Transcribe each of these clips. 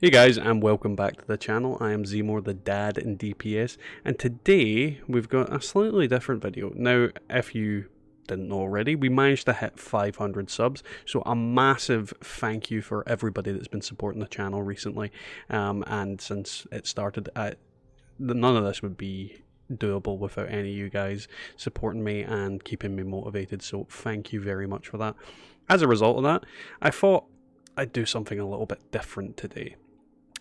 Hey guys, and welcome back to the channel. I am Zmore, the dad in DPS, and today we've got a slightly different video. Now, if you didn't know already, we managed to hit 500 subs, so a massive thank you for everybody that's been supporting the channel recently, and since it started. None of this would be doable without any of you guys supporting me and keeping me motivated, so thank you very much for that. As a result of that, I thought I'd do something a little bit different today.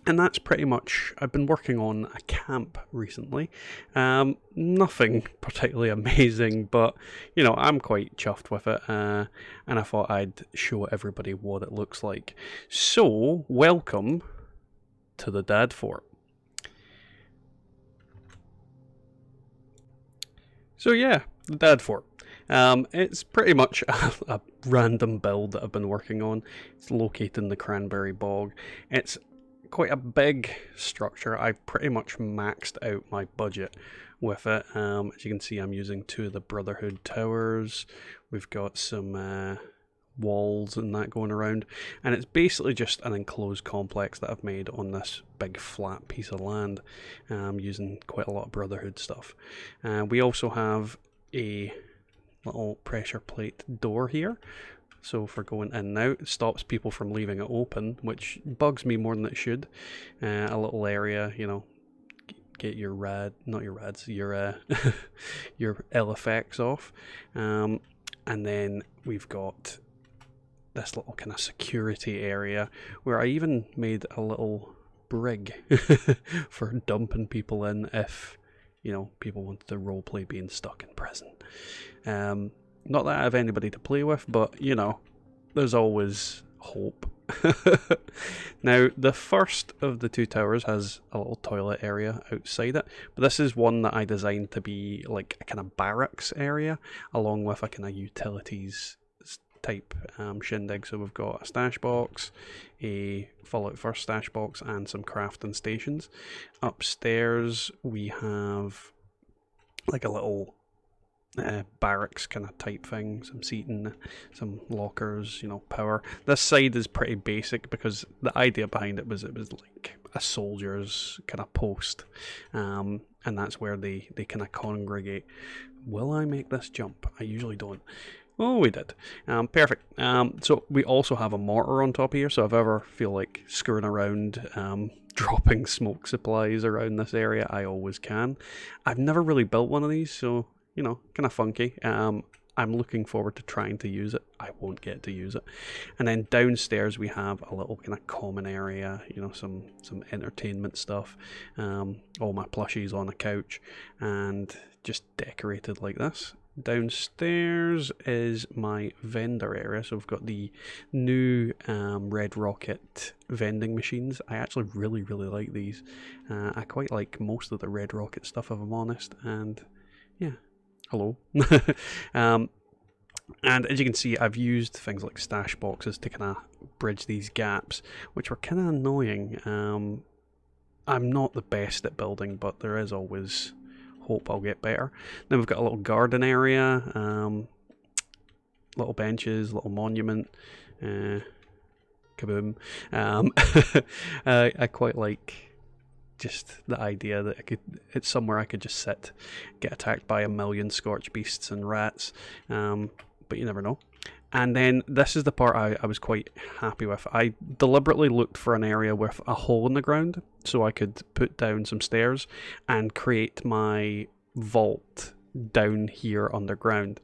And that's pretty much, I've been working on a camp recently. Nothing particularly amazing, but, you know, I'm quite chuffed with it. And I thought I'd show everybody what it looks like. So, welcome to the Dad Fort. So yeah, the Dad Fort. It's pretty much a random build that I've been working on. It's located in the Cranberry Bog. It's quite a big structure. I've pretty much maxed out my budget with it. As you can see, I'm using 2 of the Brotherhood towers. We've got some walls and that going around, and it's basically just an enclosed complex that I've made on this big flat piece of land, using quite a lot of Brotherhood stuff. We also have a little pressure plate door here. So for going in and out, it stops people from leaving it open, which bugs me more than it should. A little area, you know, get your your your LFX off. And then we've got this little kind of security area where I even made a little brig for dumping people in if, you know, people wanted to roleplay being stuck in prison. Not that I have anybody to play with, but, you know, there's always hope. Now, the first of the 2 towers has a little toilet area outside it, but this is one that I designed to be like a kind of barracks area, along with a kind of utilities type shindig. So we've got a stash box, a Fallout First stash box, and some crafting stations. Upstairs we have like a little barracks kind of type thing, some seating, some lockers, you know, power. This side is pretty basic because the idea behind it was like a soldier's kind of post, and that's where they kind of congregate. Will I make this jump? I usually don't. Oh, we did. Perfect. So we also have a mortar on top here, so if I ever feel like screwing around, dropping smoke supplies around this area, I always can. I've never really built one of these, so, you know, kind of funky. I'm looking forward to trying to use it. I won't get to use it. And then downstairs we have a little kind of common area, you know, some entertainment stuff. All my plushies on a couch and just decorated like this. Downstairs is my vendor area, so we've got the new Red Rocket vending machines. I actually really like these. I quite like most of the Red Rocket stuff, if I'm honest, and yeah, hello. And as you can see, I've used things like stash boxes to kind of bridge these gaps, which were kind of annoying. I'm not the best at building, but there is always hope I'll get better. Then we've got a little garden area, little benches, little monument, kaboom. I quite like just the idea that it's somewhere I could just sit, get attacked by a million scorch beasts and rats, but you never know. And then this is the part I was quite happy with. I deliberately looked for an area with a hole in the ground so I could put down some stairs and create my vault down here underground.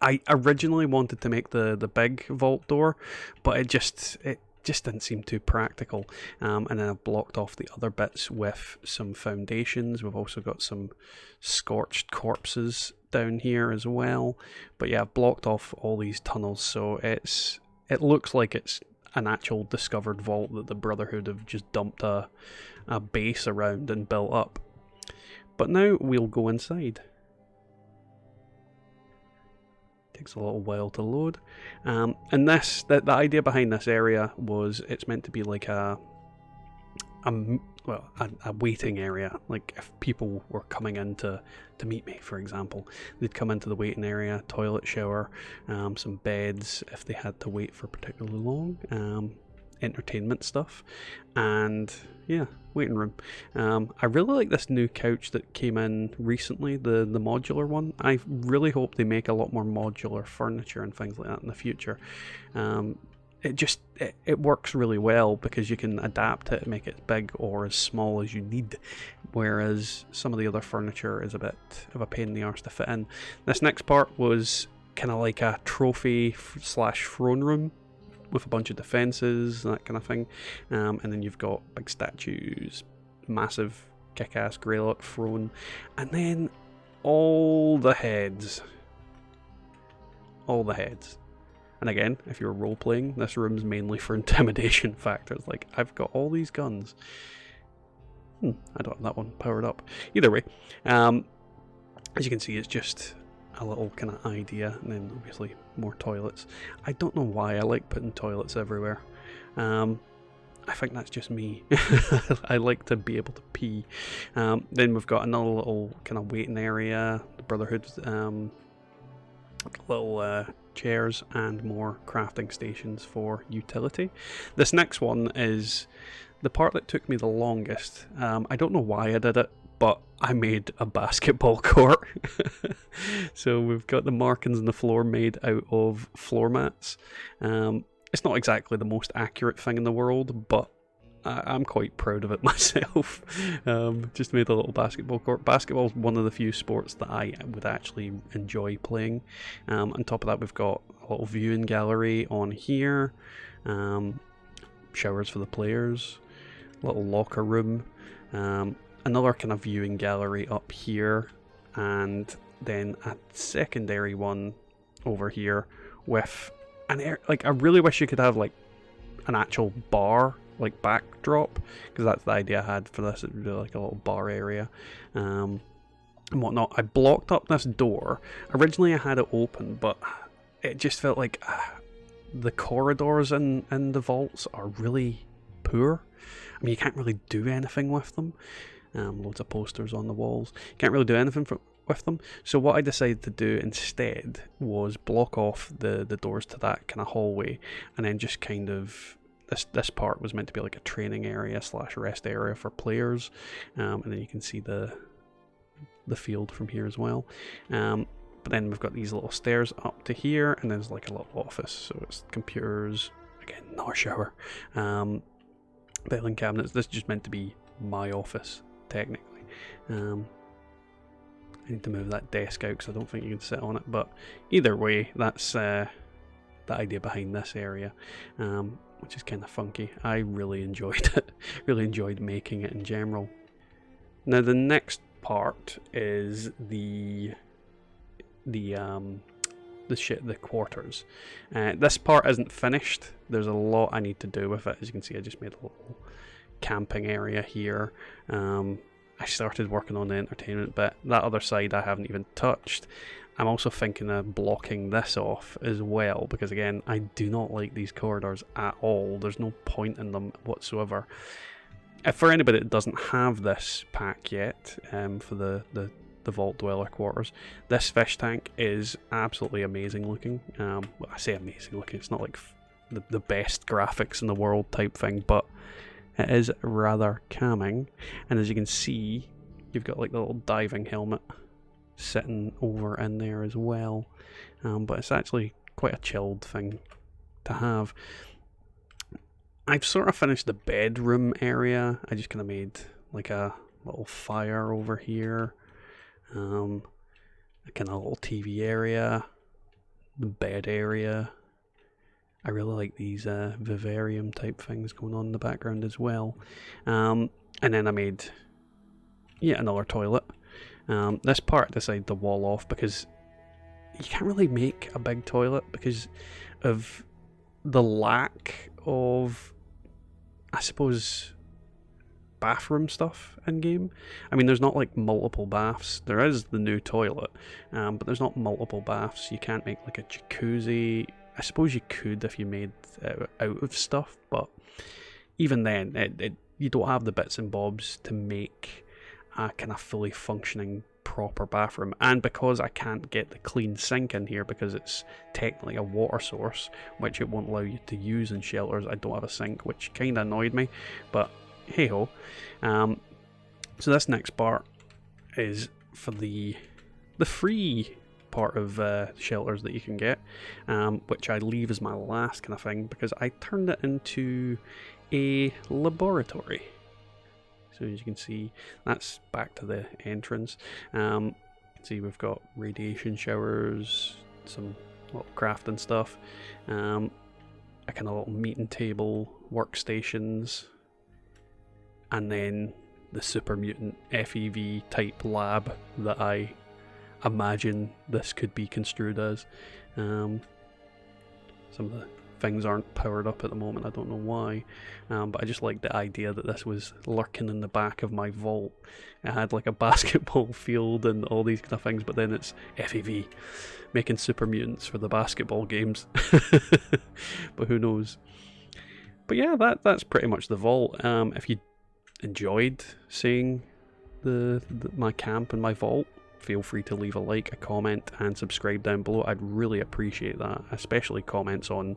I originally wanted to make the big vault door, but it just didn't seem too practical. And then I've blocked off the other bits with some foundations. We've also got some scorched corpses down here as well. But yeah, I've blocked off all these tunnels, so it looks like it's an actual discovered vault that the Brotherhood have just dumped a base around and built up. But now we'll go inside. Takes a little while to load. And the idea behind this area was it's meant to be like a waiting area. Like if people were coming in to meet me, for example, they'd come into the waiting area, toilet, shower, some beds if they had to wait for particularly long. entertainment stuff. And yeah, waiting room. I really like this new couch that came in recently, the modular one. I really hope they make a lot more modular furniture and things like that in the future. It works really well because you can adapt it and make it big or as small as you need, whereas some of the other furniture is a bit of a pain in the arse to fit in. This next part was kind of like a trophy slash throne room with a bunch of defences, that kind of thing. And then you've got big statues, massive kick-ass Greylock throne, and then all the heads. All the heads. And again, if you're role-playing, this room's mainly for intimidation factors. Like, I've got all these guns. I don't have that one powered up. Either way, as you can see, it's just a little kind of idea, and then obviously more toilets. I don't know why I like putting toilets everywhere. I think that's just me. I like to be able to pee. Then we've got another little kind of waiting area, the Brotherhood, little chairs, and more crafting stations for utility. This next one is the part that took me the longest. I don't know why I did it, but I made a basketball court. So we've got the markings in the floor made out of floor mats. It's not exactly the most accurate thing in the world, but I'm quite proud of it myself. Just made a little basketball court. Basketball is one of the few sports that I would actually enjoy playing. On top of that, we've got a little viewing gallery on here. Showers for the players. Little locker room. Another kind of viewing gallery up here, and then a secondary one over here with an air. Like, I really wish you could have like an actual bar, like backdrop, because that's the idea I had for this. It would be like a little bar area, and whatnot. I blocked up this door. Originally, I had it open, but it just felt like the corridors in the vaults are really poor. I mean, you can't really do anything with them. Loads of posters on the walls. Can't really do anything with them. So what I decided to do instead was block off the doors to that kind of hallway, and then just kind of this part was meant to be like a training area slash rest area for players, and then you can see the field from here as well. But then we've got these little stairs up to here, and there's like a little office. So it's computers, again, not a shower, filing cabinets. This is just meant to be my office, technically. I need to move that desk out because I don't think you can sit on it, but either way, that's the idea behind this area, which is kind of funky. I really enjoyed it. Really enjoyed making it in general. Now the next part is the quarters. This part isn't finished. There's a lot I need to do with it. As you can see, I just made a little camping area here. I started working on the entertainment bit. That other side I haven't even touched. I'm also thinking of blocking this off as well, because again, I do not like these corridors at all. There's no point in them whatsoever. For anybody that doesn't have this pack yet, for the Vault Dweller quarters, this fish tank is absolutely amazing looking. Well, I say amazing looking, it's not like the best graphics in the world type thing, but it is rather calming. And as you can see, you've got like the little diving helmet sitting over in there as well, but it's actually quite a chilled thing to have. I've sort of finished the bedroom area. I just kind of made like a little fire over here, a kind of little TV area, the bed area. I really like these vivarium type things going on in the background as well. And then I made yet another toilet. This part I decided to wall off because you can't really make a big toilet because of the lack of, I suppose, bathroom stuff in game. I mean, there's not like multiple baths. There is the new toilet, but there's not multiple baths. You can't make like a jacuzzi. I suppose you could if you made out of stuff, but even then, you don't have the bits and bobs to make a kind of fully functioning proper bathroom. And because I can't get the clean sink in here because it's technically a water source, which it won't allow you to use in shelters, I don't have a sink, which kind of annoyed me, but hey ho. So this next part is for the free part of shelters that you can get, which I leave as my last kind of thing because I turned it into a laboratory. So as you can see, that's back to the entrance. See, we've got radiation showers, some little crafting stuff, a kind of little meeting table, workstations, and then the super mutant FEV type lab that I imagine this could be construed as. Some of the things aren't powered up at the moment, I don't know why, but I just like the idea that this was lurking in the back of my vault. It had like a basketball field and all these kind of things, but then it's FEV making super mutants for the basketball games. But who knows. But yeah, that's pretty much the vault. If you enjoyed seeing my camp and my vault, feel free to leave a like, a comment, and subscribe down below. I'd really appreciate that, especially comments on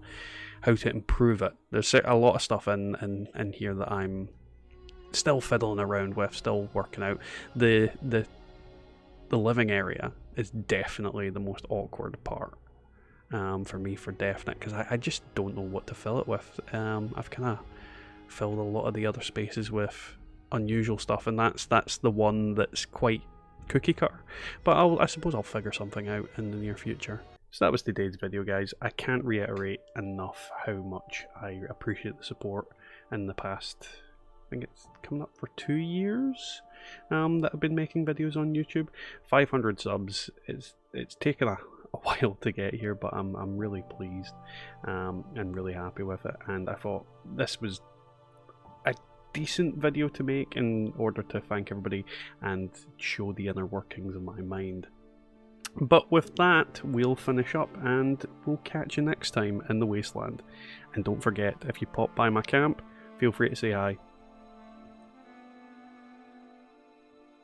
how to improve it. There's a lot of stuff in here that I'm still fiddling around with, still working out. The living area is definitely the most awkward part for me, for definite, because I just don't know what to fill it with. I've kind of filled a lot of the other spaces with unusual stuff, and that's the one that's quite cookie cutter, but I suppose I'll figure something out in the near future. So that was today's video, guys. I can't reiterate enough how much I appreciate the support in the past, I think it's coming up for 2 years that I've been making videos on YouTube. 500 subs, it's taken a while to get here, but I'm really pleased and really happy with it, and I thought this was a decent video to make in order to thank everybody and show the inner workings of my mind. But with that, we'll finish up and we'll catch you next time in the Wasteland. And don't forget, if you pop by my camp, feel free to say hi.